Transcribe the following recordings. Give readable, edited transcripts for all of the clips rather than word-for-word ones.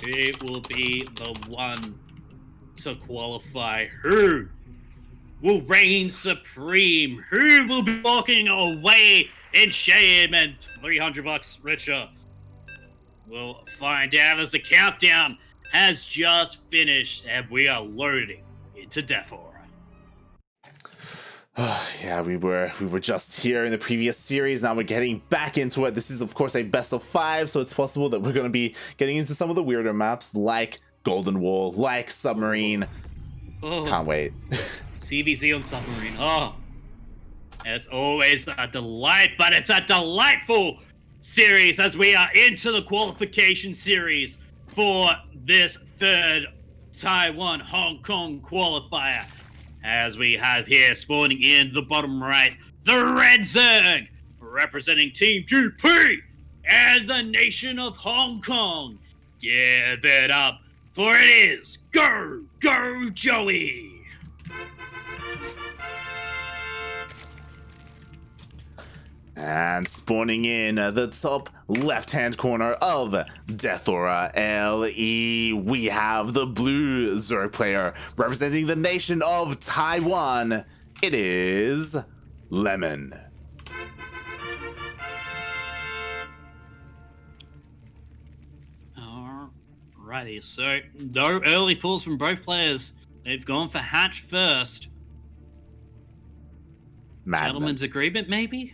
who will be the one to qualify? Who will reign supreme? Who will be walking away in shame and $300 richer? We'll find out as the countdown has just finished and we are loading into Death Aura. Yeah, we were just here in the previous series. Now we're getting back into it. This is, of course, a best of 5, so it's possible that we're going to be getting into some of the weirder maps like Golden Wall, like Submarine. Can't wait. ZvZ on Submarine. It's always a delight, but it's a delightful series as we are into the qualification series for this third Taiwan Hong Kong qualifier. As we have here spawning in the bottom right, the Red Zerg, representing Team GP and the nation of Hong Kong. Give it up, for it is GogojOey. And spawning in the top left-hand corner of Death Aura LE, we have the blue Zerg player representing the nation of Taiwan. It is Lemon. Alrighty, so no early pulls from both players. They've gone for Hatch first. Gentleman's agreement, maybe?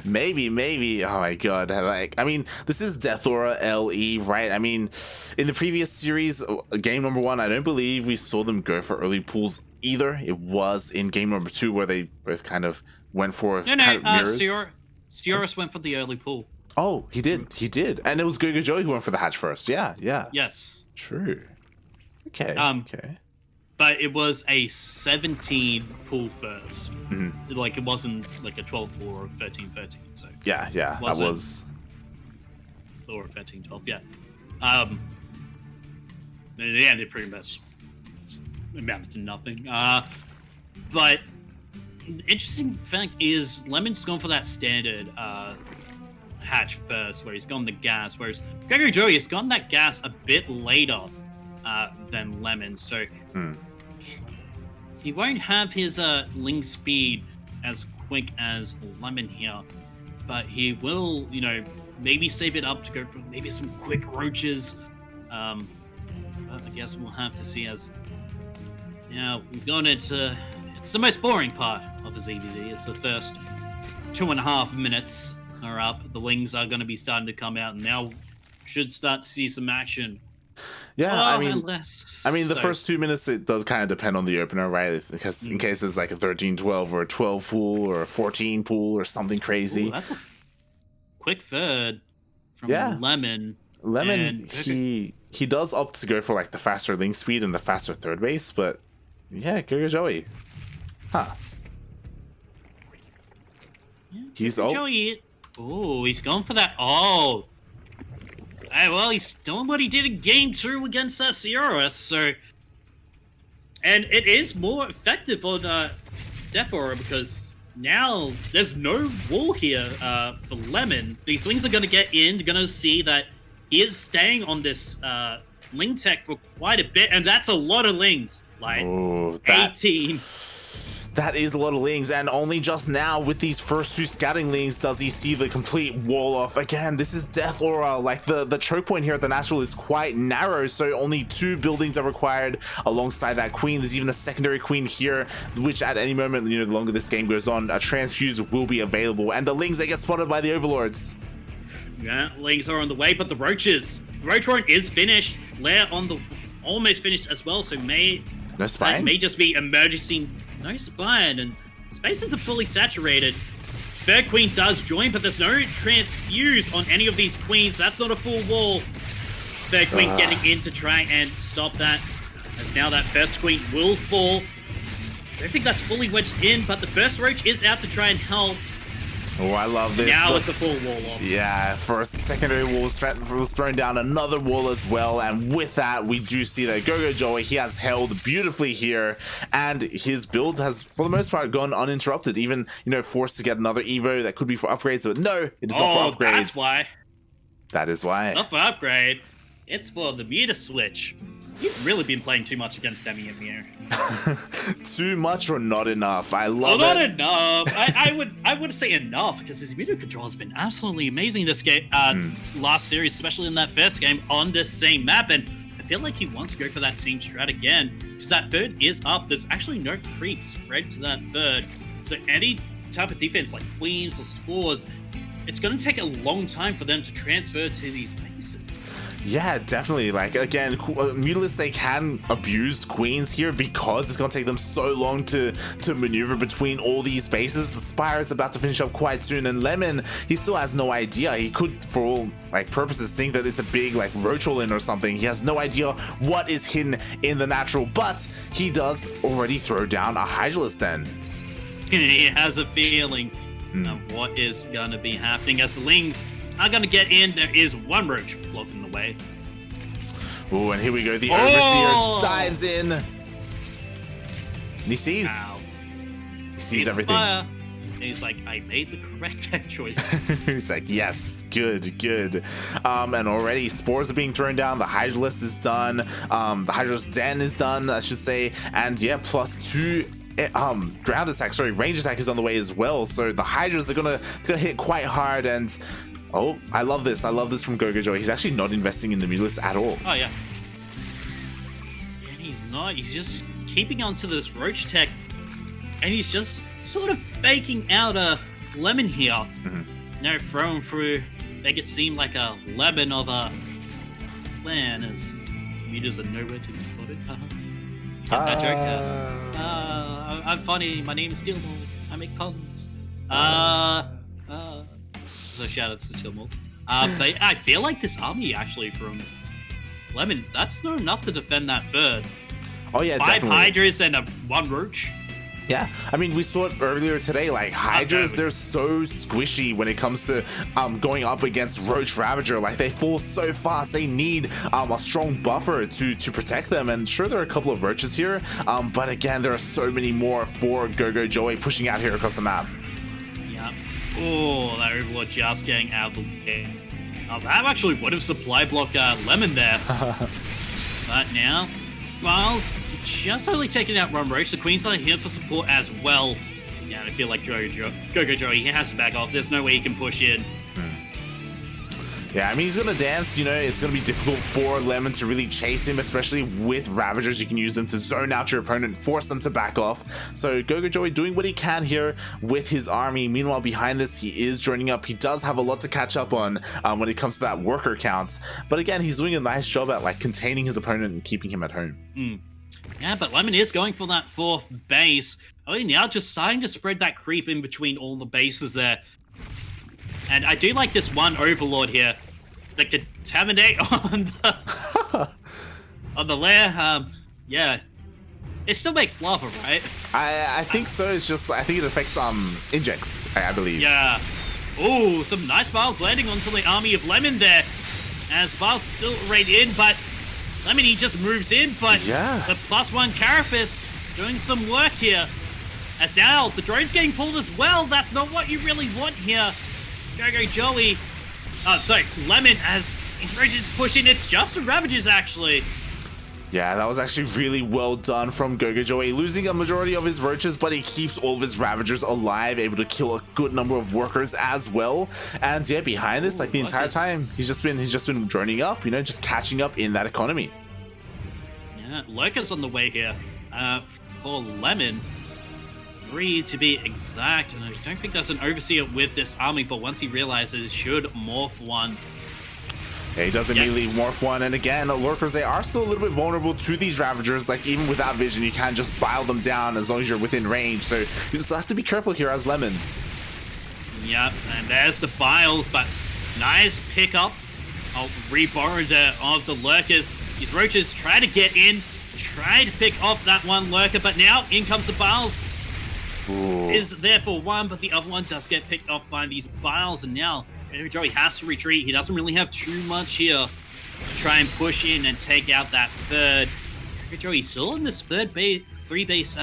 Maybe. Oh my god. I mean, this is Death Aura LE, right? I mean, in the previous series, game number 1, I don't believe we saw them go for early pulls either. It was in game number 2 where they both kind of went for mirrors. Steoris went for the early pull. Oh, he did. And it was GogojOey who went for the hatch first. Yeah. Yes. True. Okay. Okay. But it was a 17 pull first. Like, it wasn't like a 12 pull or a 13-13. So yeah, that was. Or a 13-12, yeah. In the end, it pretty much amounted to nothing. But the interesting fact is, Lemon's gone for that standard hatch first, where he's gone the gas, whereas GogojOey has gone that gas a bit later than Lemon, so he won't have his ling speed as quick as Lemon here, but he will, maybe save it up to go for maybe some quick roaches. But I guess we'll have to see as we've gone into it's the most boring part of the ZvZ. It's the first 2.5 minutes are up. The lings are going to be starting to come out, and now should start to see some action. Yeah, I mean, the first 2 minutes, it does kind of depend on the opener, right? Because in case it's like a 13-12 or a 12 pool or a 14 pool or something crazy. Ooh, that's a quick third from Lemon. He does opt to go for like the faster link speed and the faster third base, but yeah, GogojOey. He's he's gone for that. Well, he's doing what he did in game 2 against Steoris, so... And it is more effective on Death Aura, because now there's no wall here for Lemon. These lings are going to get in, going to see that he is staying on this ling tech for quite a bit, and that's a lot of lings. Like, 18. That is a lot of lings, and only just now with these first 2 scouting lings does he see the complete wall off. Again, this is Death Aura. Like, the choke point here at the natural is quite narrow, so only 2 buildings are required alongside that queen. There's even a secondary queen here, which at any moment, the longer this game goes on, a transfuse will be available, and the lings, they get spotted by the overlords. Yeah, lings are on the way, but the roaches. The roach run is finished. Lair on the almost finished as well, so no spine? May just be emergency. No spine, and spaces are fully saturated. Third queen does join, but there's no transfuse on any of these queens. That's not a full wall. Third queen getting in to try and stop that. As now that first queen will fall. I don't think that's fully wedged in, but the first roach is out to try and help. Oh, I love this. Now it's a full wall off. Yeah, first secondary wall was thrown down, another wall as well, and with that, we do see that GogojOey, he has held beautifully here, and his build has, for the most part, gone uninterrupted, even, forced to get another Evo that could be for upgrades, but no, it is not for upgrades. That's why. That is why. It's not for upgrade. It's for the meter switch. You've really been playing too much against Demi and Mir. Too much or not enough? I love not it. enough. I would say enough because his meter control has been absolutely amazing this game. Last series, especially in that first game on this same map, and I feel like he wants to go for that same strat again because that third is up. There's actually no creep spread to that third, so any type of defense like queens or spores, it's going to take a long time for them to transfer to these bases. Yeah, definitely. Like, again, Mutalists, they can abuse queens here because it's going to take them so long to maneuver between all these bases. The Spire is about to finish up quite soon, and Lemon, he still has no idea. He could, for all like purposes, think that it's a big like roach roll in or something. He has no idea what is hidden in the natural, but he does already throw down a Hydralisk then. He has a feeling of what is going to be happening as the Lings are going to get in. There is one roach blocking the way. Oh, and here we go. The Overseer dives in. And he sees. Ow. He sees everything. Fire. And he's like, I made the correct tech choice. He's like, yes, good. And already spores are being thrown down. The Hydralisk is done. The Hydralisk Den is done, I should say. And yeah, +2 ground attack, range attack is on the way as well. So the Hydras are gonna hit quite hard. And oh, I love this from GogojOey. He's actually not investing in the Mutalisk at all. Oh yeah. And he's not. He's just keeping on to this roach tech, and he's just sort of faking out a lemon here. Now throwing through, make it seem like a lemon of a plan as meters are nowhere to be spotted. That joke. I'm funny. My name is Steelmold. I make puns. So shout out to Steelmold. But I feel like this army actually from Lemon, that's not enough to defend that third. Oh yeah, 5 definitely. Hydras and 1 Roach. Yeah, I mean, we saw it earlier today, like, Hydras, they're so squishy when it comes to going up against Roach Ravager. Like, they fall so fast, they need a strong buffer to protect them, and sure, there are a couple of Roaches here, but again, there are so many more for GogojOey pushing out here across the map. Yeah. Oh, that Overlord just getting out of the way. That actually would have supply blocked Lemon there. But now, Miles just only taking out Rum Roach. The Queen's not here for support as well. Yeah, I feel like GogojOey, he has to back off. There's no way he can push in. Yeah, I mean, he's going to dance, you know, it's going to be difficult for Lemon to really chase him, especially with Ravagers. You can use them to zone out your opponent, force them to back off. So GogojOey doing what he can here with his army. Meanwhile, behind this, he is joining up. He does have a lot to catch up on when it comes to that worker count. But again, he's doing a nice job at like containing his opponent and keeping him at home. Yeah, but Lemon is going for that 4th base. I mean, now just starting to spread that creep in between all the bases there. And I do like this one Overlord here. The Contaminate on the lair. Yeah. It still makes lava, right? I think so. It's just, I think it affects injects, I believe. Yeah. Oh, some nice balls landing onto the army of Lemon there. As balls still right in, but Lemon, he just moves in, but yeah, the +1 Carapace doing some work here. As now, the drone's getting pulled as well. That's not what you really want here. GogojOey. Lemon, as his Roaches push in. It's just the Ravagers, actually. Yeah, that was actually really well done from GogojOey, losing a majority of his Roaches, but he keeps all of his Ravagers alive, able to kill a good number of workers as well. And yeah, behind this, like the entire time, he's just been droning up, you know, just catching up in that economy. Yeah, Lurker's on the way here. For Lemon, 3 to be exact, and I don't think there's an Overseer with this army, but once he realizes, should morph one. Yeah, he does immediately morph one, and again, the Lurkers, they are still a little bit vulnerable to these Ravagers. Like, even without vision, you can't just bile them down as long as you're within range, so you just have to be careful here as Lemon. Yep, and there's the Biles, but nice pickup. Reborrowed of the Lurkers. These Roaches try to get in, try to pick off that one Lurker, but now in comes the Biles. Ooh. Is there for one, but the other one does get picked off by these Biles, and now GogojOey has to retreat. He doesn't really have too much here to try and push in and take out that third. GogojOey still in this 3 base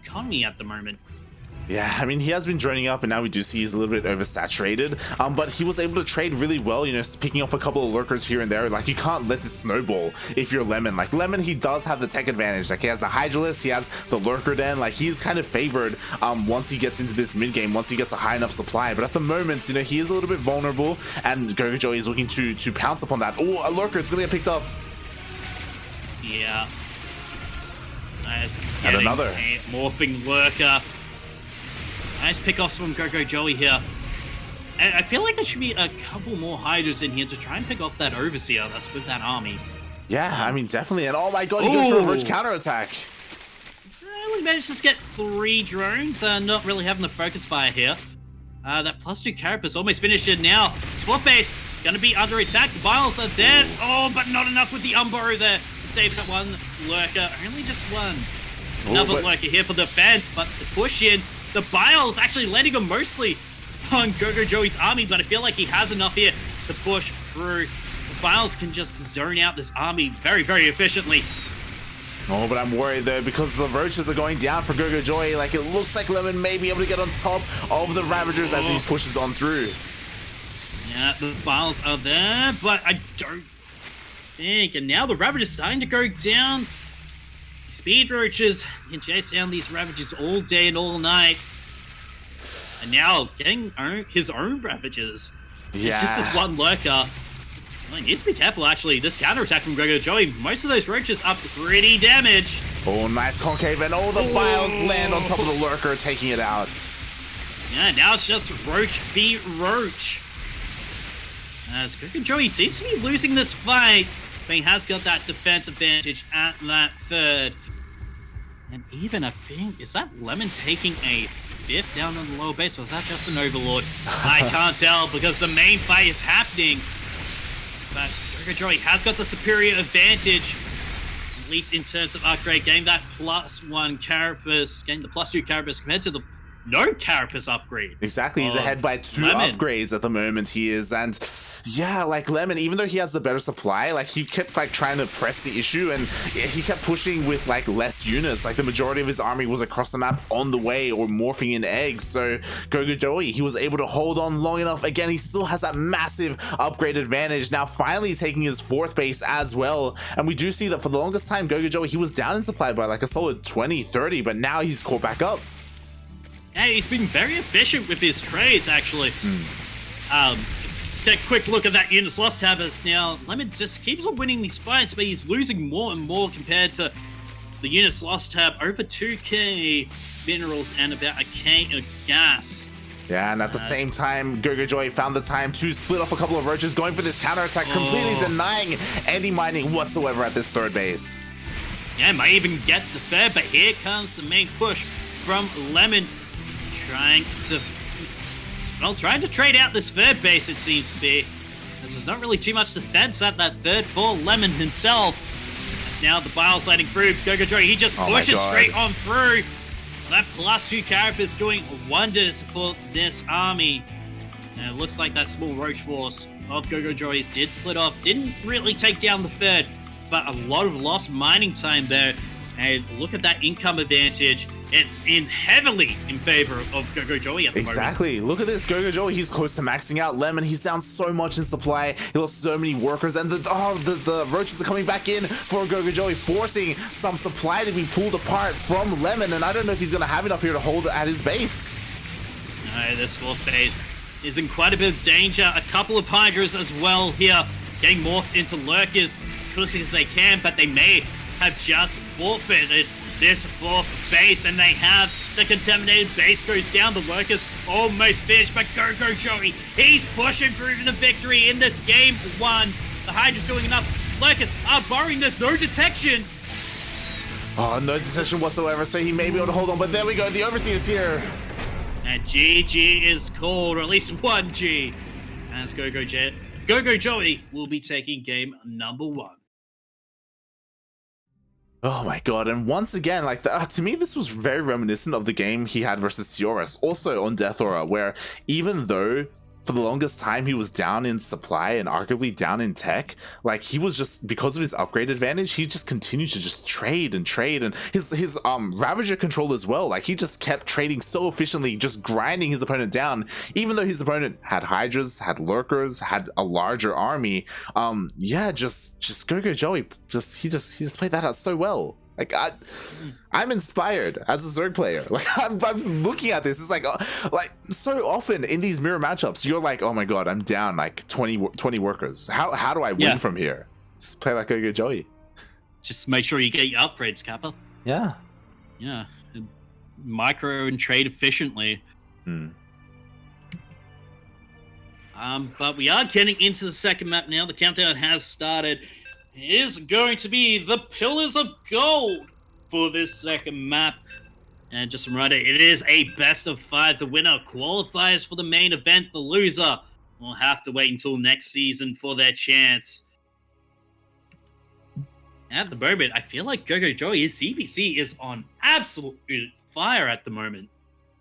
economy at the moment. Yeah, I mean, he has been droning up, and now we do see he's a little bit oversaturated. But he was able to trade really well, you know, picking off a couple of lurkers here and there. Like, you can't let this snowball if you're Lemon. Like, Lemon, he does have the tech advantage. Like, he has the Hydralisk, he has the lurker den. Like, he's kind of favored once he gets into this mid game, once he gets a high enough supply. But at the moment, you know, he is a little bit vulnerable, and GogojOey is looking to pounce upon that. Oh, a lurker, it's gonna get picked up. Yeah. Nice. And another. A morphing lurker. Nice pickoffs from GogojOey here. I feel like there should be a couple more Hydras in here to try and pick off that Overseer that's with that army. Yeah, I mean, definitely. And oh my god, he goes for a roach counterattack. Only managed to get 3 drones, not really having the focus fire here. That +2 Carapace almost finished it now. Swap base gonna be under attack. The Vials are there. Oh, but not enough with the Umbro there to save that one lurker. Only just one. Another lurker here for defense, but the push in. The Biles actually landing on mostly on GogojOey's army, but I feel like he has enough here to push through. The Biles can just zone out this army very, very efficiently. Oh, but I'm worried though, because the roaches are going down for GogojOey. Like, it looks like Lemon may be able to get on top of the Ravagers as he pushes on through. Yeah, the Biles are there, but I don't think. And now the Ravagers starting to go down. Speed roaches can chase down these Ravagers all day and all night. And now getting his own Ravagers. Yeah. It's just this one lurker. Well, he needs to be careful, actually. This counterattack from GogojOey, most of those roaches are pretty damaged. Oh, nice concave, and all the Biles land on top of the lurker, taking it out. Yeah, now it's just Roach v. Roach. As GogojOey seems to be losing this fight, but he has got that defense advantage at that third. And even I think, is that Lemon taking a 5th down on the lower base, or is that just an Overlord? I can't tell, because the main fight is happening. But GogojOey has got the superior advantage, at least in terms of upgrade, getting that +1 Carapace, getting the +2 Carapace compared to the no Carapace upgrade. Exactly, he's ahead by 2 upgrades at the moment, he is. And yeah, like Lemon, even though he has the better supply, like he kept like trying to press the issue, and he kept pushing with like less units. Like the majority of his army was across the map on the way or morphing in eggs. So GogojOey, he was able to hold on long enough. Again, he still has that massive upgrade advantage, now finally taking his 4th base as well. And we do see that for the longest time, GogojOey, he was down in supply by like a solid 20-30, but now he's caught back up. Yeah, he's been very efficient with his trades, actually. Take a quick look at that units lost tab as now Lemon just keeps on winning these fights, but he's losing more and more compared to the units lost tab. Over 2k minerals and about a k of gas. Yeah, and at the same time, GogojOey found the time to split off a couple of roaches, going for this counterattack, completely denying any mining whatsoever at this 3rd base. Yeah, might even get the 3rd, but here comes the main push from Lemon, trying to trade out this 3rd base, it seems to be. Because there's not really too much defense at that 3rd for Lemon himself. It's now the Biles letting through. GogojOey, he just pushes straight on through. That +2 Carapace doing wonders for this army. And it looks like that small roach force of GogojOey's did split off. Didn't really take down the 3rd, but a lot of lost mining time there. And look at that income advantage. It's heavily in favor of GogojOey at the moment. Exactly. Look at this. GogojOey, he's close to maxing out. Lemon, he's down so much in supply. He lost so many workers, and the roaches are coming back in for GogojOey, forcing some supply to be pulled apart from Lemon, and I don't know if he's going to have enough here to hold it at his base. No, this 4th base is in quite a bit of danger. A couple of Hydras as well here, getting morphed into lurkers as quickly as they can, but they may have just forfeited this 4th base, and they have the contaminated base goes down. The lurkers almost finished, but GogojOey, he's pushing through to the victory in this game 1. The Hydra's doing enough. Lurkers are borrowing this, no detection. Oh, no detection whatsoever, so he may be able to hold on, but there we go, the Overseer's here. And GG is called, or at least 1G, as GogojOey will be taking game number 1. Oh my god, and once again, like, to me, this was very reminiscent of the game he had versus Sioris, also on Death Aura, where even though for the longest time he was down in supply and arguably down in tech. Like, he was just, because of his upgrade advantage, he just continued to just trade, and his Ravager control as well. Like, he just kept trading so efficiently, just grinding his opponent down, even though his opponent had Hydras, had Lurkers, had a larger army. Yeah, just GogojOey, he just played that out so well. Like, I'm inspired as a Zerg player. Like, I'm looking at this. It's like so often in these mirror matchups, you're like, oh my god, I'm down like 20 workers. How do I win from here? Just play like GogojOey. Just make sure you get your upgrades, Kappa. Yeah. Yeah. And micro and trade efficiently. But we are getting into the second map now. The countdown has started. It is going to be the Pillars of Gold for this second map. And just a reminder, it is a best of 5. The winner qualifies for the main event. The loser will have to wait until next season for their chance. At the moment, I feel like GogojOey, ZvZ is on absolute fire at the moment.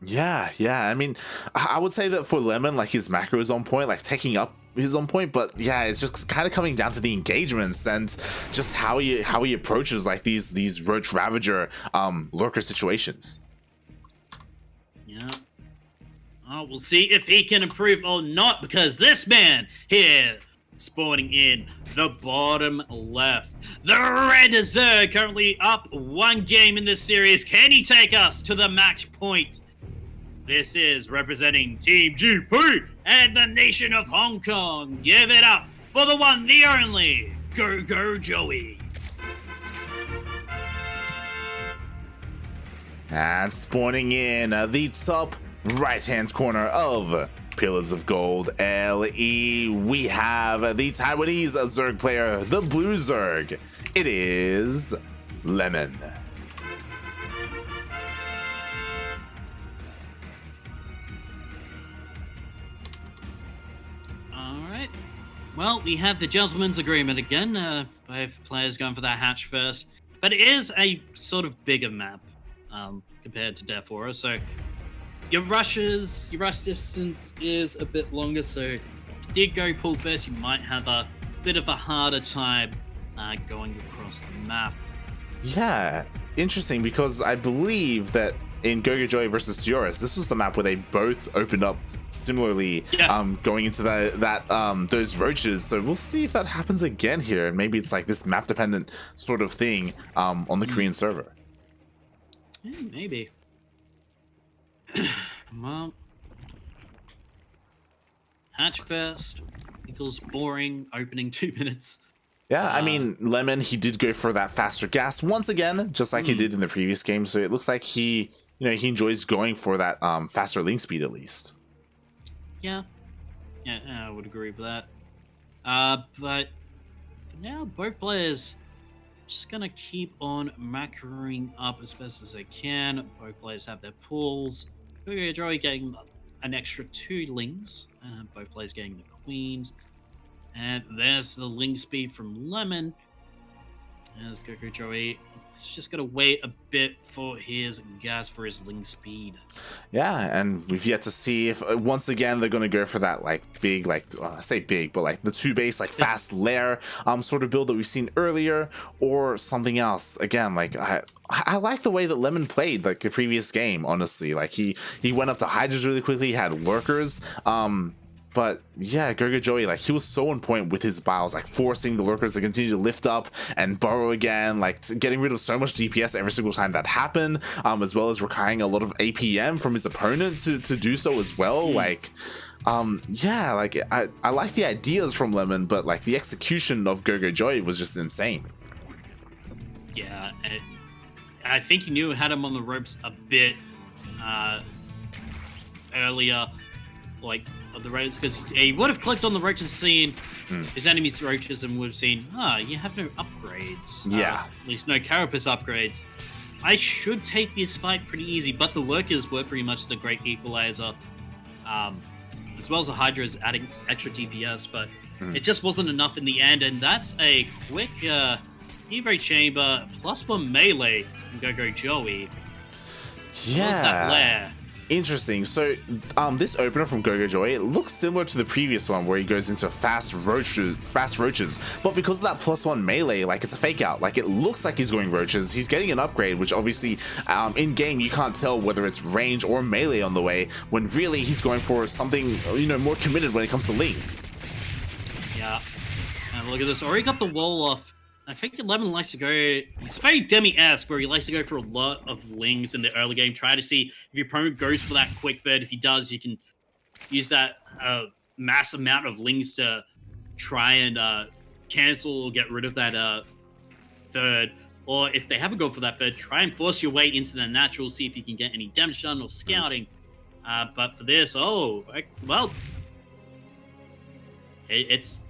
Yeah. I mean, I would say that for Lemon, like, his macro is on point, like taking up is on point, but yeah, it's just kind of coming down to the engagements and just how he approaches like these Roach Ravager lurker situations. Yeah. Oh, we'll see if he can improve or not, because this man here spawning in the bottom left, the Red Zerg, currently up 1 game in this series. Can he take us to the match point? This is representing Team GP and the nation of Hong Kong. Give it up for the one, the only, GogojOey. And spawning in the top right-hand corner of Pillars of Gold LE, we have the Taiwanese Zerg player, the Blue Zerg. It is Lemon. Well, we have the gentleman's agreement again. Both players going for that hatch first. But it is a sort of bigger map compared to Death Aura. So your rush distance is a bit longer. So if you did go pull first, you might have a bit of a harder time going across the map. Yeah, interesting, because I believe that in GogojOey versus Tioris, this was the map where they both opened up similarly, going into those roaches. So we'll see if that happens again here, and maybe it's like this map dependent sort of thing on the Korean server. Yeah, maybe. Well, hatch first equals boring opening 2 minutes. Yeah, I mean, Lemon, he did go for that faster gas once again, just like he did in the previous game. So it looks like he enjoys going for that faster link speed at least. Yeah, I would agree with that. But for now, both players just gonna keep on macroing up as best as they can. Both players have their pulls. GogojOey getting an extra 2 lings. Both players getting the queens. And there's the link speed from Lemon. As GogojOey is just gonna wait a bit for his gas for his link speed. Yeah, and we've yet to see if once again they're gonna go for that like big, like I say big, but like the 2 base like fast lair sort of build that we've seen earlier, or something else. Again, like I like the way that Lemon played like the previous game. Honestly, like he went up to Hydras really quickly, he had lurkers. But yeah, GogojOey, like, he was so on point with his bios, like forcing the lurkers to continue to lift up and burrow again, like getting rid of so much DPS every single time that happened, as well as requiring a lot of APM from his opponent to do so as well. Like, yeah, like I like the ideas from Lemon, but like the execution of GogojOey was just insane. Yeah, I think he knew had him on the ropes a bit earlier, like of the roaches, because he would have clicked on the roaches, seen his enemy's roaches, and would have seen, you have no upgrades. Yeah. At least no carapace upgrades. I should take this fight pretty easy, but the lurkers were pretty much the great equalizer, as well as the Hydras adding extra DPS, but it just wasn't enough in the end, and that's a quick Evo chamber +1 melee from GogojOey. Yeah. That lair? Interesting. So this opener from GogojOey, it looks similar to the previous one where he goes into fast roaches, but because of that +1 melee, like it's a fake out. Like it looks like he's going roaches. He's getting an upgrade, which obviously in game you can't tell whether it's range or melee on the way, when really he's going for something, you know, more committed when it comes to links. Yeah. And look at this. Already got the wall off. I think Lemon likes to go. It's very Demi-esque, where he likes to go for a lot of lings in the early game. Try to see if your opponent goes for that quick third. If he does, you can use that mass amount of lings to try and cancel or get rid of that third. Or if they haven't gone for that third, try and force your way into the natural. See if you can get any damage done or scouting. But for this, well, it's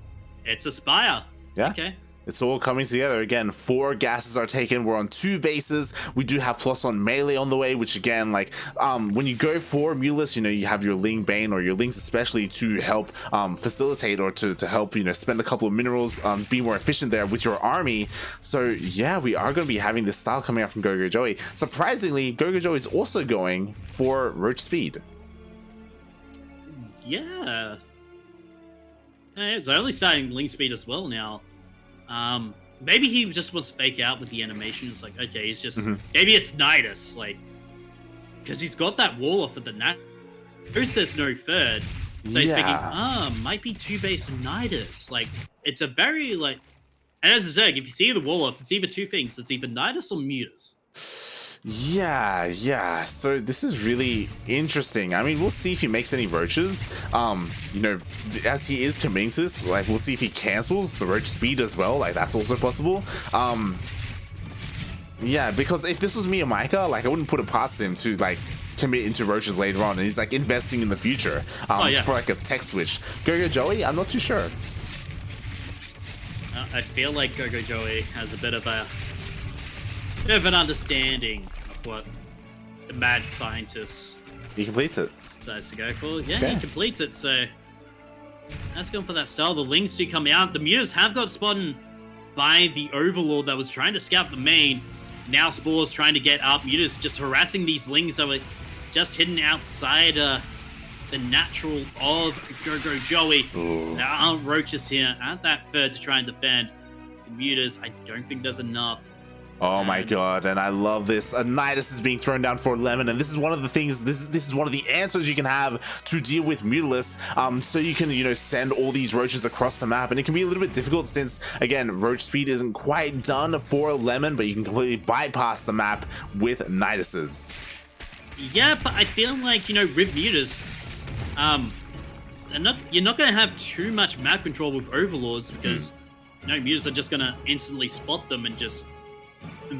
a Spire. Yeah. Okay. It's all coming together. Again, 4 gases are taken. We're on 2 bases. We do have +1 melee on the way, which again, like, when you go for Mulus, you know, you have your Ling Bane or your Lings especially to help facilitate or to help, you know, spend a couple of minerals, be more efficient there with your army. So yeah, we are going to be having this style coming out from GogojOey. Surprisingly, GogojOey is also going for Roach Speed. Yeah. It's only starting Ling Speed as well now. Maybe he just was fake out with the animation. It's like, okay, he's just maybe it's Nidus, like, because he's got that wall off at the nat. First, there's no third, so he's thinking, might be 2 base Nidus. Like, it's a very like, and as I said, if you see the wall off, it's either 2 things. It's either Nidus or Mutas. Yeah. So this is really interesting. I mean, we'll see if he makes any roaches. You know, as he is committing to this, like, we'll see if he cancels the roach speed as well. Like, that's also possible. Yeah, because if this was me and Micah, like, I wouldn't put it past him to, like, commit into roaches later on, and he's like investing in the future for like a tech switch. GogojOey, I'm not too sure. I feel like GogojOey has a bit of an understanding of what the mad scientist He completes it. decides to go for. Yeah, okay. He completes it, so that's going for that style. The Lings do come out. The Mutas have got spotted by the Overlord that was trying to scout the main. Now Spore's trying to get up. Mutas just harassing these Lings that were just hidden outside the natural of GogojOey. There aren't roaches here at that third to try and defend. The Mutas, I don't think there's enough. Oh my god, and I love this. A Nidus is being thrown down for Lemon, and this is one of the things, this is one of the answers you can have to deal with Mutalisk, so you can, you know, send all these roaches across the map, and it can be a little bit difficult since, again, roach speed isn't quite done for Lemon, but you can completely bypass the map with Niduses. Yeah, but I feel like, you know, with Mutas, you're not going to have too much map control with Overlords, because, you know, Mutas are just going to instantly spot them and just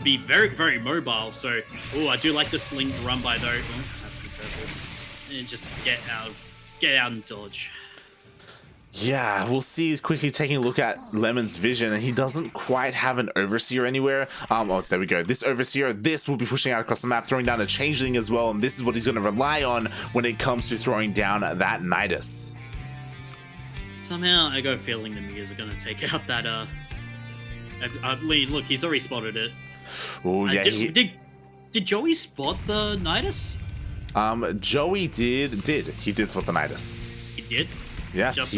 be very, very mobile. So, I do like this Sling run by though. Oh, has to be careful. And just get out and dodge. Yeah, we'll see. Quickly taking a look at Lemon's vision, and he doesn't quite have an Overseer anywhere. Oh, there we go. This Overseer, this will be pushing out across the map, throwing down a Changeling as well, and this is what he's going to rely on when it comes to throwing down that Nidus. Somehow, I got a feeling the Mutas are going to take out that, I mean, look, he's already spotted it. Oh yeah. Did Joey spot the Nidus? Joey did spot the Nidus. He did? Yes,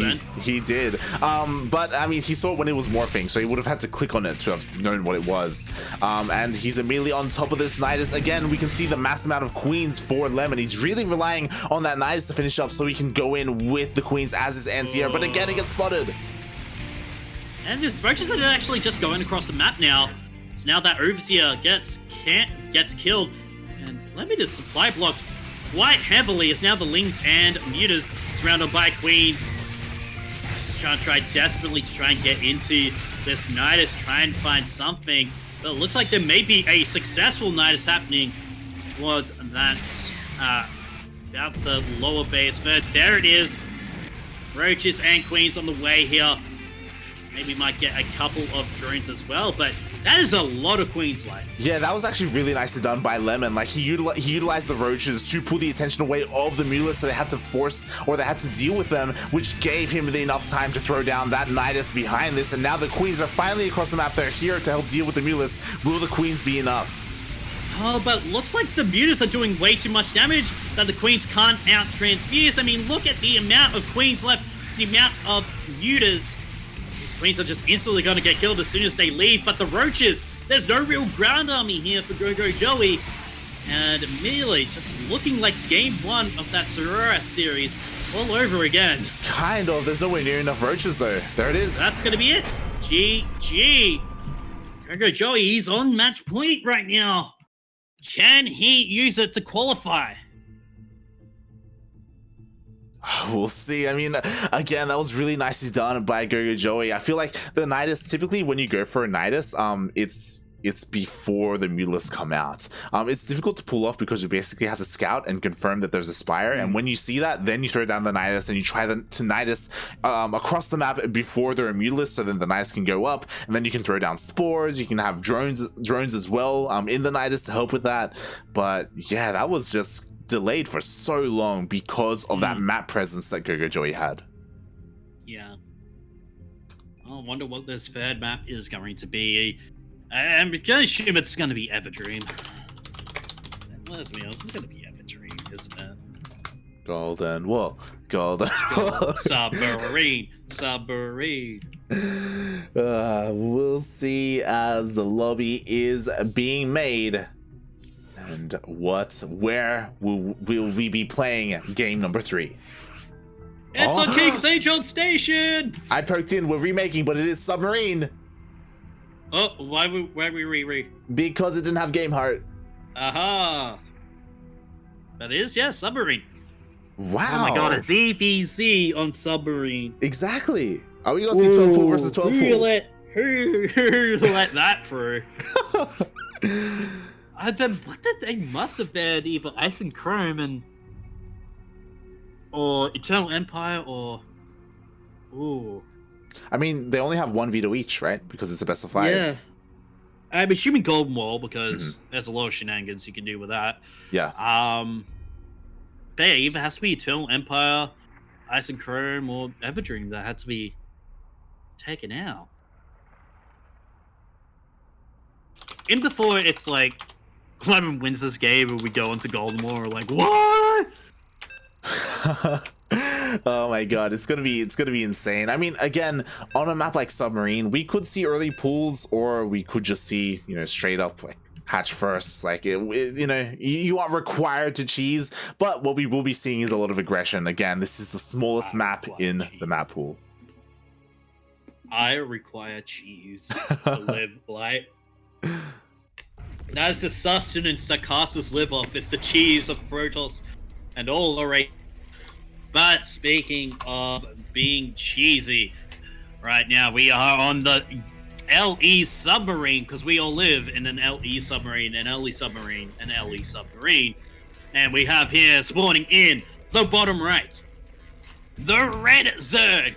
he did. But I mean, he saw it when it was morphing, so he would have had to click on it to have known what it was. And he's immediately on top of this Nidus. Again, we can see the mass amount of queens for Lemon. He's really relying on that Nidus to finish up so he can go in with the queens as his anti-air. But again, it gets spotted. And the roaches are actually just going across the map now. So now that Overseer gets killed, and Lemon is supply blocked quite heavily as now the Lings and Mutas surrounded by queens. Just try desperately to try and get into this Nidus, try and find something. But it looks like there may be a successful Nidus happening towards that, about the lower base. But there it is. Roaches and queens on the way here. Maybe might get a couple of drones as well, but that is a lot of queens life. Yeah, that was actually really nicely done by Lemon. Like, he utilized the roaches to pull the attention away of the Mutalisk, so they had to force, or they had to deal with them, which gave him enough time to throw down that Nidus behind this. And now the queens are finally across the map. They're here to help deal with the Mutalisk. Will the queens be enough? Oh, but looks like the mutas are doing way too much damage that the queens can't out-transfuse. I mean, look at the amount of queens left, the amount of mutas. These queens are just instantly going to get killed as soon as they leave, but the roaches, there's no real ground army here for GogojOey. And immediately, just looking like game one of that Sorora series all over again. Kind of. There's nowhere near enough roaches, though. There it is. That's going to be it. GG. GogojOey, he's on match point right now. Can he use it to qualify? We'll see. I mean, again, that was really nicely done by GogojOey. I feel like the Nidus, typically when you go for a Nidus, it's before the Mutalists come out. It's difficult to pull off because you basically have to scout and confirm that there's a Spire, and when you see that, then you throw down the Nidus and you try to Nidus across the map before there are Mutalists, so then the Nidus can go up, and then you can throw down spores, you can have drones as well in the Nidus to help with that. But yeah, that was just delayed for so long because of that map presence that GogojOey had. Yeah. I wonder what this third map is going to be. I'm gonna assume it's gonna be Everdream. Let's be honest, it's gonna be Everdream, isn't it? Golden Wall. Golden Submarine. We'll see as the lobby is being made. And where will we be playing game number 3? It's on King's Angel Station! I poked in, we're remaking, but it is Submarine. Oh, why we re? Because it didn't have Game Heart. Aha! That is, yeah, Submarine. Wow. Oh my god, it's ZvZ on Submarine. Exactly. Are we gonna see 12 pool versus 12 pool? Who let that through? They must have been either Ice and Chrome or Eternal Empire or... Ooh. I mean, they only have one veto each, right? Because it's a best of 5. Yeah. I'm assuming Golden Wall because there's a lot of shenanigans you can do with that. Yeah. But yeah, either has to be Eternal Empire, Ice and Chrome, or Everdream that had to be taken out. In before, it's like, Lemon wins this game and we go into Golden Wall, we're like, what? Oh my god, it's gonna be insane. I mean, again, on a map like Submarine, we could see early pools, or we could just see, straight up like hatch first. Like you aren't required to cheese, but what we will be seeing is a lot of aggression. Again, this is the smallest map in the map pool. I require cheese to live life. That's the sustenance that casters live off. It's the cheese of Protoss and all the race. But speaking of being cheesy, right now we are on the LE submarine because we all live in an LE submarine, an LE submarine, an LE submarine. And we have here spawning in the bottom right, the Red Zerg,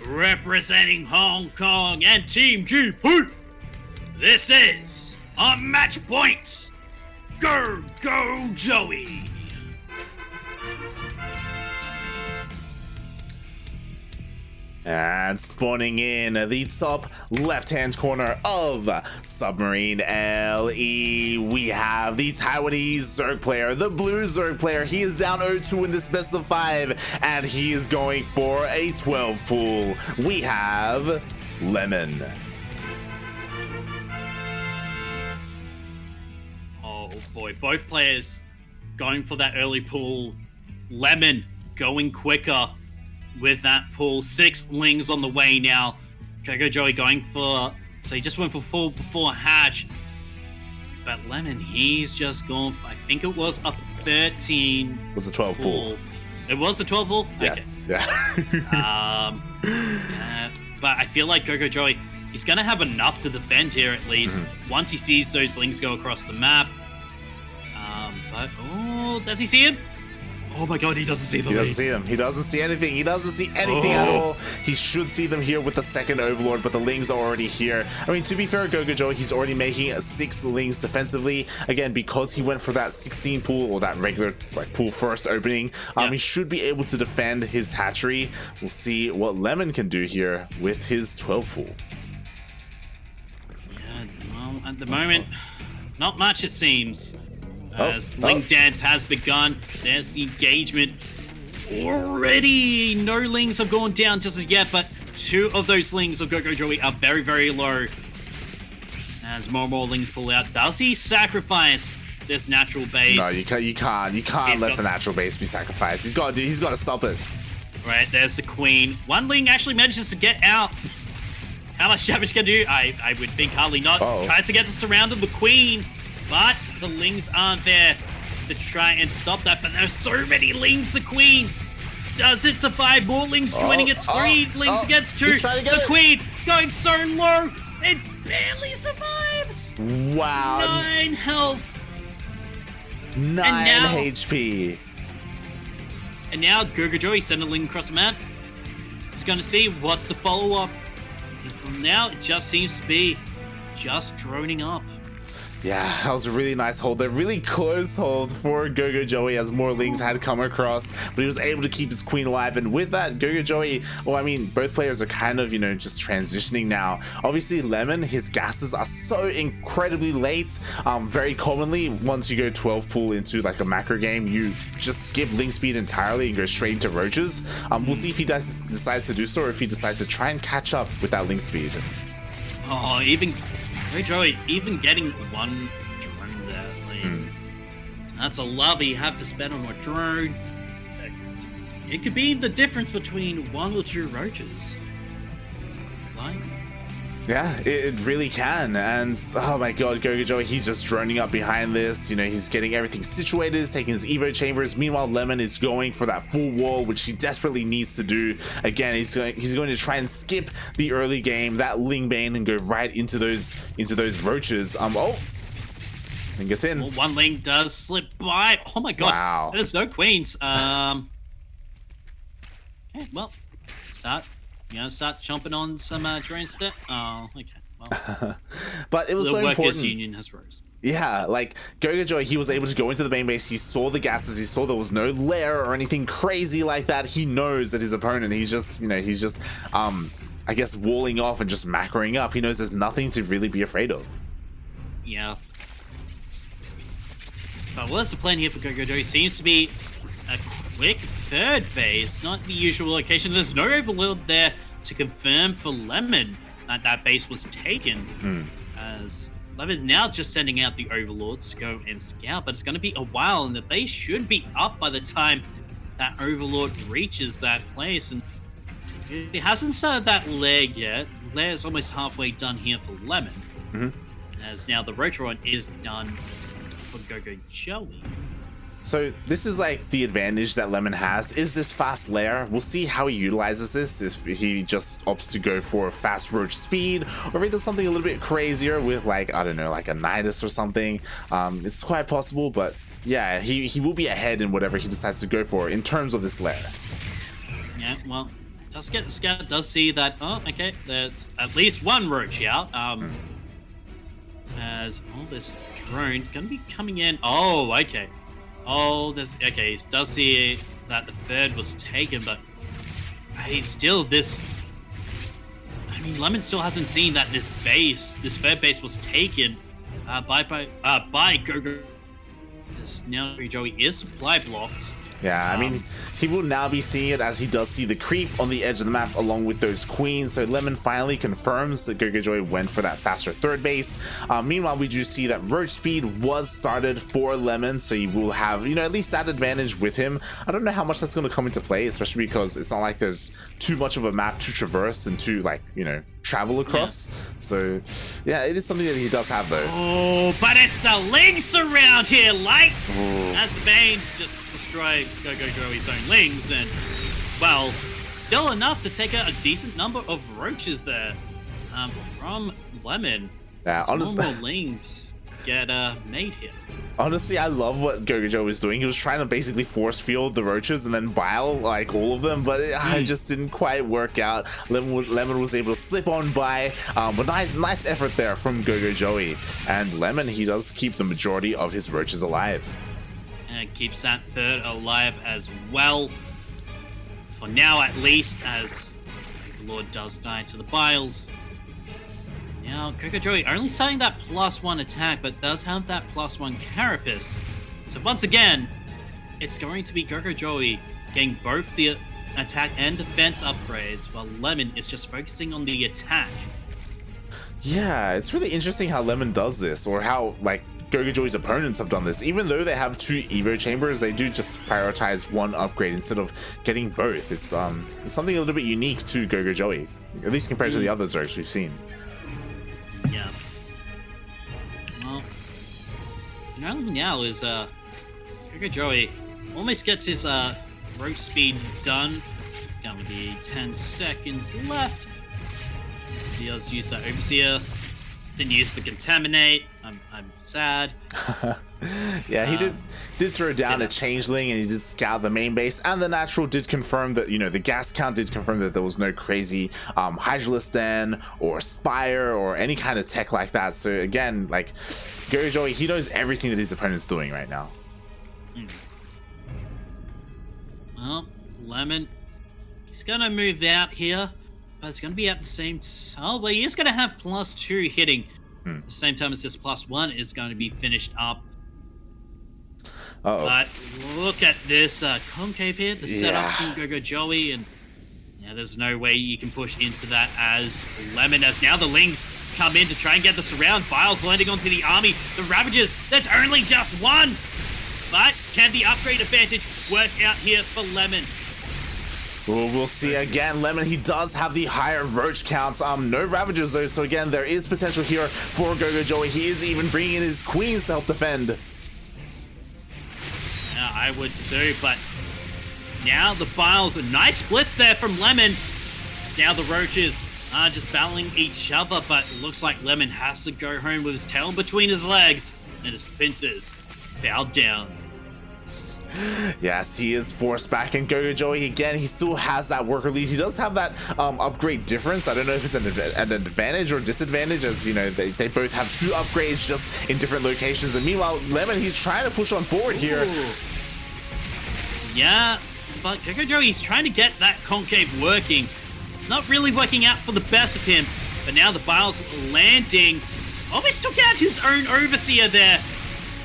representing Hong Kong and Team GP. This is a match point. GogojOey. And spawning in the top left-hand corner of Submarine LE, we have the Taiwanese Zerg player, the blue Zerg player. He is down 0-2 in this best of 5, and he is going for a 12 pool. We have Lemon. Oh boy, both players going for that early pool. Lemon going quicker with that pool. 6 lings on the way now. GogojOey going for... So he just went for full before hatch. But Lemon, he's just gone for... I think it was a 13... It was a 12 pool. It was a 12 pool? Yes. Okay. Yeah. Yeah. But I feel like GogojOey, he's going to have enough to defend here at least. Once he sees those lings go across the map. But... Oh, does he see him? Oh my god, he doesn't see them. He doesn't see them. He doesn't see anything. He doesn't see anything at all. He should see them here with the second Overlord, but the lings are already here. I mean, to be fair, GogojOey, he's already making 6 lings defensively. Again, because he went for that 16 pool, or that regular pool first opening, he should be able to defend his hatchery. We'll see what Lemon can do here with his 12 pool. Yeah, well, at the moment, Not much, it seems. As Ling Dance has begun, there's the engagement. Already, no Lings have gone down just as yet, but 2 of those Lings of GogojOey are very, very low. As more and more Lings pull out, does he sacrifice this natural base? No, you can't let the natural base be sacrificed. He's got to stop it. Right, there's the Queen. 1 Ling actually manages to get out. How much damage can do? I would think hardly not. Tries to get the surround of the Queen, but the Lings aren't there to try and stop that. But there's so many Lings. The Queen, does it survive? More Lings joining. It's 3 Lings against 2. The Queen going so low, it barely survives. Wow. 9 health. 9 HP. And now GogojOey sending a Ling across the map. He's going to see what's the follow-up. And from now, it just seems to be just droning up. Yeah, that was a really nice hold. A really close hold for GogojOey as more Lings had come across, but he was able to keep his Queen alive. And with that, GogojOey, well, I mean, both players are kind of, just transitioning now. Obviously, Lemon, his gases are so incredibly late. Very commonly, once you go 12 pool into like a macro game, you just skip Ling speed entirely and go straight into Roaches. We'll see if he decides to do so, or if he decides to try and catch up with that Ling speed. Oh, GogojOey, even getting 1 drone there, that's a love you have to spend on a drone. It could be the difference between 1 or 2 Roaches. Like, yeah, it really can. And oh my god, GogojOey, he's just droning up behind this. He's getting everything situated, he's taking his Evo chambers. Meanwhile, Lemon is going for that full wall, which he desperately needs to do. Again, he's going to try and skip the early game, that Ling Bane, and go right into those Roaches. And gets in. Well, 1 Ling does slip by. Oh my god. Wow. There's no Queens. Okay, well, start chomping on some drones there. Oh, okay. Well, but it was so important. The workers' union has rose. Yeah, like GogojOey, he was able to go into the main base. He saw the gases. He saw there was no lair or anything crazy like that. He knows that his opponent, he's just, I guess, walling off and just macroing up. He knows there's nothing to really be afraid of. Yeah. But what's the plan here for GogojOey? Seems to be a quick 3rd base, not the usual location. There's no overlord there to confirm for Lemon that that base was taken. As Lemon now just sending out the overlords to go and scout, but it's going to be a while, and the base should be up by the time that overlord reaches that place. And it hasn't started that leg yet. Lair's almost halfway done here for Lemon, as now the Rotron is done for GogojOey. So this is like the advantage that Lemon has, is this fast lair. We'll see how he utilizes this, if he just opts to go for fast Roach speed, or if he does something a little bit crazier with, like, I don't know, like a Nidus or something. It's quite possible, but yeah, he will be ahead in whatever he decides to go for in terms of this lair. Yeah, well, Scout does see that, oh, okay, there's at least 1 Roach out. As this drone gonna be coming in. Oh, okay. Oh, okay, he does see that the 3rd was taken, but still this... I mean, Lemon still hasn't seen that this 3rd base was taken by Gogo. Now GogojOey is supply blocked. Yeah, I mean, he will now be seeing it as he does see the creep on the edge of the map along with those queens. So Lemon finally confirms that GogojOey went for that faster 3rd base. Meanwhile, we do see that Roach speed was started for Lemon, so he will have, at least that advantage with him. I don't know how much that's going to come into play, especially because it's not like there's too much of a map to traverse and to, like, travel across. So yeah, it is something that he does have, though. Oh, but it's the Lings around here, like, as Bane's just destroy GogojOey's own Lings, and, well, still enough to take out a decent number of Roaches there from Lemon. Yeah, honestly, more Lings get made here. Honestly, I love what GogojOey was doing. He was trying to basically force field the Roaches and then bile, like, all of them, but it just didn't quite work out. Lemon was able to slip on by, but nice effort there from GogojOey. And Lemon, he does keep the majority of his Roaches alive. And keeps that 3rd alive as well. For now, at least, as the Lord does die to the biles. Now, GogojOey only starting that +1 attack, but does have that +1 carapace. So once again, it's going to be GogojOey getting both the attack and defense upgrades, while Lemon is just focusing on the attack. Yeah, it's really interesting how Lemon does this, or how, like, GogojOey's opponents have done this. Even though they have 2 Evo chambers, they do just prioritize one upgrade instead of getting both. It's something a little bit unique to GogojOey, at least compared to the other Zergs we've seen. Yeah. Well, now is GogojOey almost gets his rope speed done. Gonna be 10 seconds left. He does use that Overseer. Didn't use the Contaminate. I'm sad. Yeah, he did throw down a Changeling, and he did scout the main base, and the Natural did confirm that, you know, the gas count did confirm that there was no crazy Hydralisk Den or Spire or any kind of tech like that. So again, like, GogojOey, he knows everything that his opponent's doing right now. Well, Lemon, he's gonna move out here, but it's gonna be at the same time. Oh, well, he is gonna have +2 hitting. At the same time as this +1 is going to be finished up. But look at this concave here, the setup from GogojOey, and yeah, there's no way you can push into that as Lemon, as now the Lings come in to try and get the surround. Files landing onto the army. The Ravagers, there's only just one! But can the upgrade advantage work out here for Lemon? Well, we'll see again. Lemon, he does have the higher roach counts. No Ravagers though, so again, there is potential here for GogojOey. He is even bringing in his queens to help defend. Yeah, I would too, but now the Biles, a nice splits there from Lemon. As now the Roaches are just battling each other, but it looks like Lemon has to go home with his tail between his legs, and his pincers bowed down. Yes, he is forced back, and GogojOey, again, he still has that worker lead. He does have that upgrade difference. I don't know if it's an advantage or disadvantage, as, you know, they both have 2 upgrades just in different locations. And meanwhile, Lemon, he's trying to push on forward here. Yeah, but GogojOey, he's trying to get that concave working. It's not really working out for the best of him, but now the Biles landing almost took out his own Overseer there.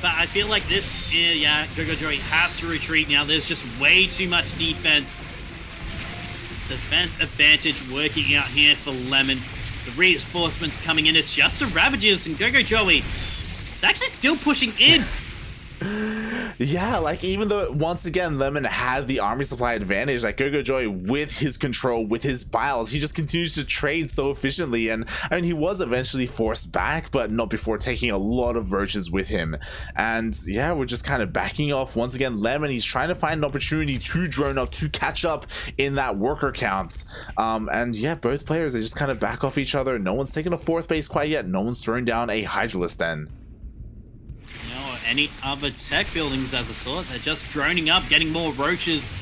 But I feel like this, yeah, GogojOey has to retreat now. There's just way too much defense. Defense advantage working out here for Lemon. The reinforcements coming in. It's just the Ravagers, and GogojOey is actually still pushing in. Yeah, like, even though once again Lemon had the army supply advantage, like, GogojOey, with his control, with his Biles, he just continues to trade so efficiently. And I mean, he was eventually forced back, but not before taking a lot of roaches with him. And yeah, we're just kind of backing off once again. Lemon, he's trying to find an opportunity to drone up, to catch up in that worker count. And yeah, both players, they just kind of back off each other. No one's taken a 4th base quite yet. No one's throwing down a Hydralisk Den. Any other tech buildings as a sort. They're just droning up, getting more roaches.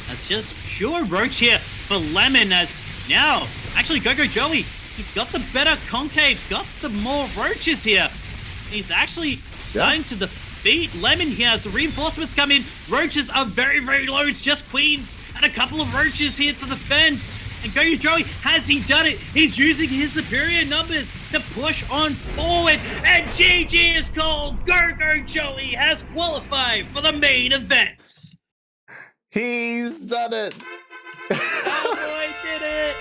That's just pure roach here for Lemon, as now, actually GogojOey, he's got the better concaves, got the more roaches here. He's actually starting to defeat Lemon here as the reinforcements come in. Roaches are very, very low. It's just queens and a couple of roaches here to defend. And GogojOey, has he done it? He's using his superior numbers to push on forward. And GG is called. GogojOey has qualified for the main event. He's done it. Oh boy, did it.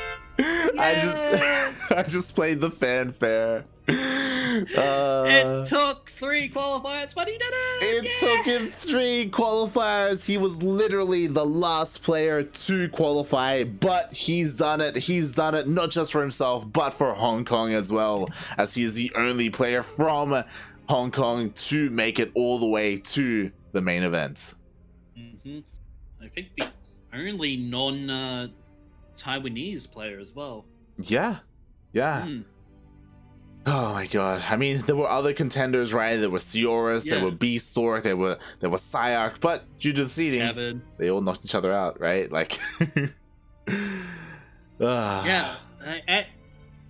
Yeah. I just played the fanfare. It took 3 qualifiers, but he did it! It took him 3 qualifiers. He was literally the last player to qualify, but he's done it. He's done it not just for himself, but for Hong Kong as well, as he is the only player from Hong Kong to make it all the way to the main event. I think the only non-Taiwanese player as well. Yeah. Oh my god. I mean, there were other contenders, right? There were Sioris, there were Beastork, there were Psyarch, but due to the seeding, they all knocked each other out, right? Like, yeah. And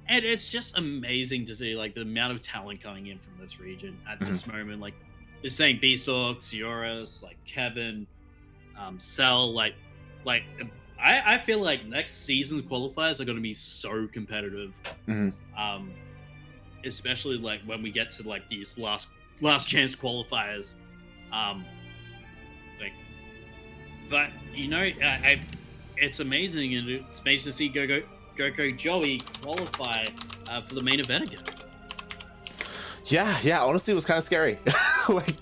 it's just amazing to see, like, the amount of talent coming in from this region at this moment. Like, just saying Beastork, Sioris, like Kevin, Cell, like I feel like next season's qualifiers are going to be so competitive. especially like when we get to like these last chance qualifiers. Like, but you know, it's amazing, and it's amazing to see GogojOey qualify for the main event again. Yeah, honestly, it was kind of scary.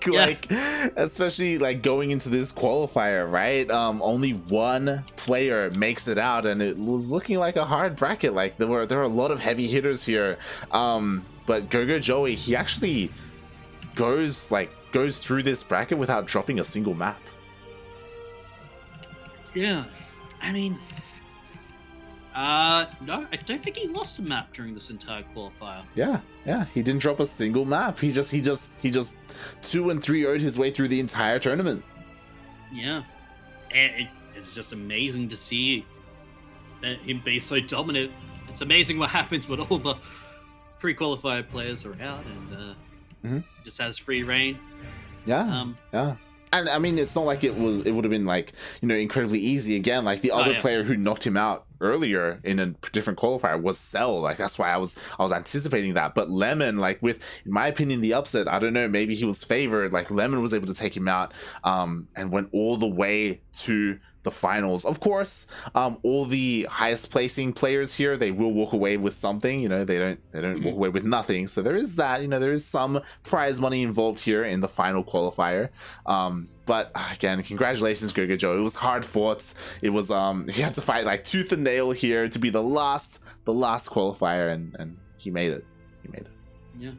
like, especially like going into this qualifier, right? Only one player makes it out, and it was looking like a hard bracket. Like there were a lot of heavy hitters here. But GogojOey, he actually goes through this bracket without dropping a single map. Yeah, I mean, no, I don't think he lost a map during this entire qualifier. Yeah, he didn't drop a single map. He just 2 and 3-0'd his way through the entire tournament. Yeah, and it's just amazing to see him be so dominant. It's amazing what happens when all the pre-qualified players are out and just has free reign. Yeah. And I mean, it's not like it would have been like, you know, incredibly easy again. Like the other player who knocked him out earlier in a different qualifier was Cell. Like that's why I was anticipating that. But Lemon, like with, in my opinion, the upset, I don't know, maybe he was favored. Like Lemon was able to take him out, and went all the way to the finals. Of course, all the highest placing players here, they will walk away with something. You know, they don't walk away with nothing. So there is that. You know, there is some prize money involved here in the final qualifier. But again, congratulations, GogojOey. It was hard fought. It was he had to fight like tooth and nail here to be the last qualifier, and he made it. Yeah,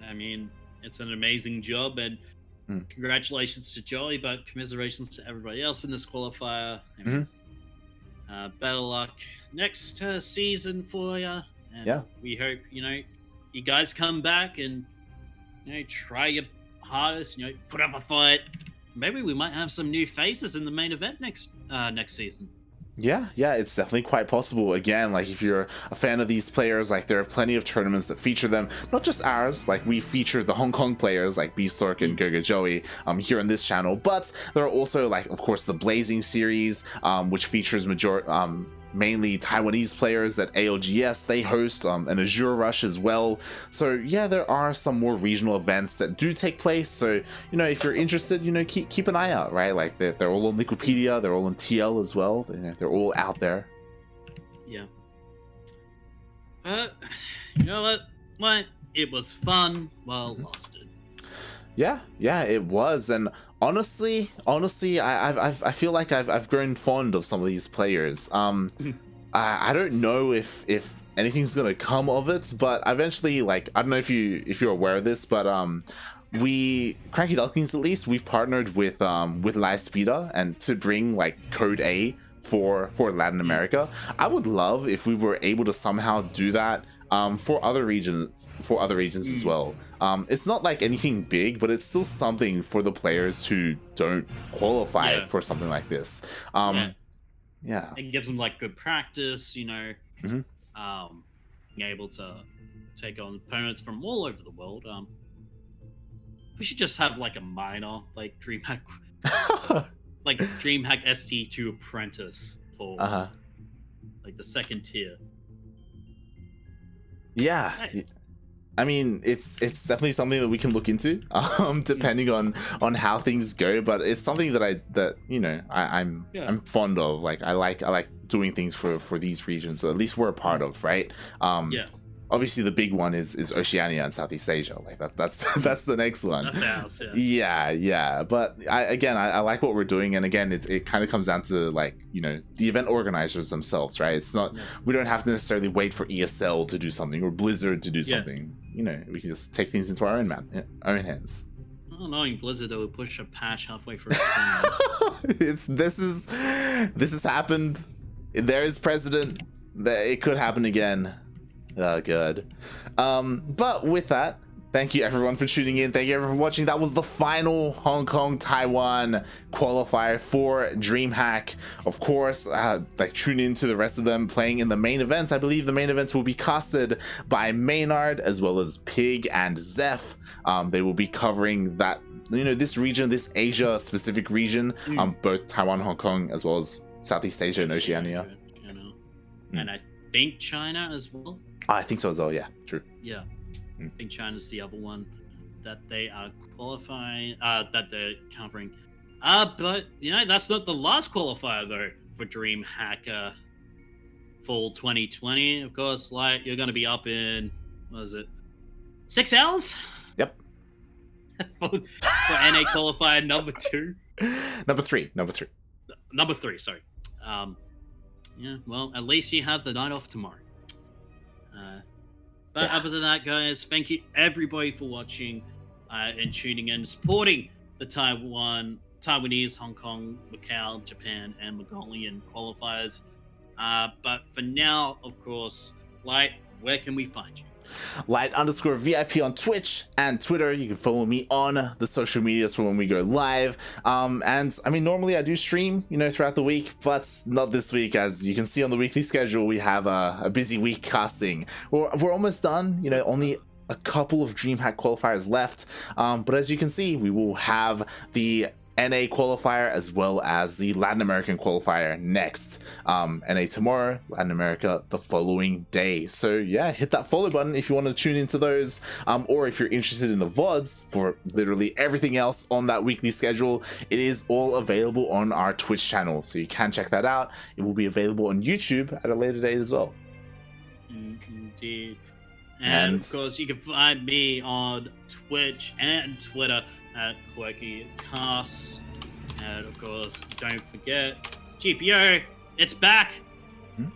I mean, it's an amazing job, and congratulations to Joey, but commiserations to everybody else in this qualifier. I mean, better luck next season for you. And we hope, you know, you guys come back and, you know, try your hardest, you know, put up a fight. Maybe we might have some new faces in the main event next season. Yeah, it's definitely quite possible. Again, like if you're a fan of these players, like there are plenty of tournaments that feature them, not just ours, like we feature the Hong Kong players like Beastork and GogojOey here on this channel, but there are also, like, of course, the Blazing series, which features mainly Taiwanese players that ALGS they host, and Azure Rush as well. So yeah, there are some more regional events that do take place. So, you know, if you're interested, you know, keep an eye out, right? Like they're all on Liquipedia, they're all on TL as well. They're all out there. Yeah. You know what? It was fun while it lasted. Yeah, it was. And honestly, I feel like I've grown fond of some of these players. I don't know if anything's gonna come of it, but eventually, like, I don't know if you're aware of this, but CranKy Ducklings, at least, we've partnered with Livespeeder and to bring like Code A for Latin America. I would love if we were able to somehow do that for other regions as well. It's not like anything big, but it's still something for the players who don't qualify for something like this. It gives them like good practice, you know, being able to take on opponents from all over the world. We should just have like a minor, like DreamHack, like DreamHack ST2 Apprentice for like the second tier. Yeah, I mean, it's definitely something that we can look into, depending on how things go. But it's something that I'm fond of. Like I like doing things for these regions, so at least we're a part of, right? Obviously the big one is Oceania and Southeast Asia. Like that's the next one. That's ours, yeah. But I like what we're doing, and again, it kind of comes down to, like, you know, the event organizers themselves, right? It's not we don't have to necessarily wait for ESL to do something or Blizzard to do something. You know, we can just take things into our own hands. Oh, knowing Blizzard, they would push a patch halfway through. This has happened. There is precedent. It could happen again. Oh, good. But with that, thank you everyone for tuning in. Thank you everyone for watching. That was the final Hong Kong Taiwan qualifier for DreamHack. Of course, like, tune in to the rest of them playing in the main event. I believe the main events will be casted by Maynard as well as Pig and Zeph. They will be covering that, you know, this region, this Asia specific region, both Taiwan, Hong Kong, as well as Southeast Asia and Oceania. And I think China as well. I think so as well, yeah, true. Yeah. I think China's the other one that they are qualifying, that they're covering. But, that's not the last qualifier, though, for DreamHack Fall 2020. Of course, like, you're going to be up in, 6 hours? Yep. for NA qualifier number 2? Number three. Number 3, sorry. Yeah, well, at least you have the night off tomorrow. But other than that, guys, thank you everybody for watching and tuning in, supporting the Taiwanese, Hong Kong, Macau, Japan, and Mongolian qualifiers. But for now, of course, Light, where can we find you? Light_VIP on Twitch and Twitter. You can follow me on the social medias for when we go live. And I mean, normally I do stream, throughout the week, but not this week. As you can see on the weekly schedule, we have a busy week casting. We're almost done, only a couple of DreamHack qualifiers left. But as you can see, we will have the NA qualifier as well as the Latin American qualifier next. NA tomorrow, Latin America the following day. So yeah, hit that follow button if you want to tune into those, or if you're interested in the VODs for literally everything else on that weekly schedule. It is all available on our Twitch channel, so you can check that out. It will be available on YouTube at a later date as well. Indeed. And of course, you can find me on Twitch and Twitter at Quirky Casts. And of course, don't forget GPO. It's back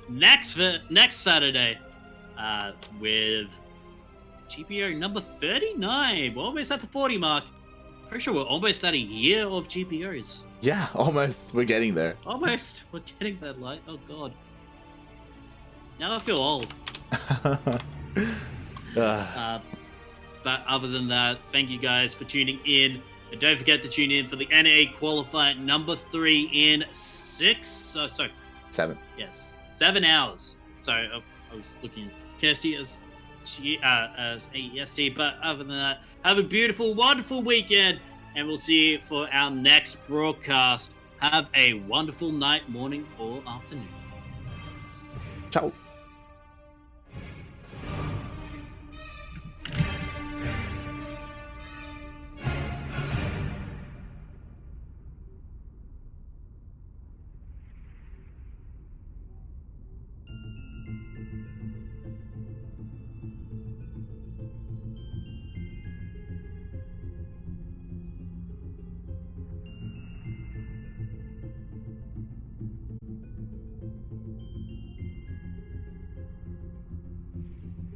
next Saturday with GPO number 39. We're almost at the 40 mark. Pretty sure we're almost at a year of GPOs. Yeah, almost. We're getting there. Almost. We're getting that light. Oh god. Now I feel old. But other than that, thank you guys for tuning in. And don't forget to tune in for the NA qualifier number 3 in 7. Yes, 7 hours. So I was looking at Kirsty as AEST. But other than that, have a beautiful, wonderful weekend. And we'll see you for our next broadcast. Have a wonderful night, morning, or afternoon. Ciao.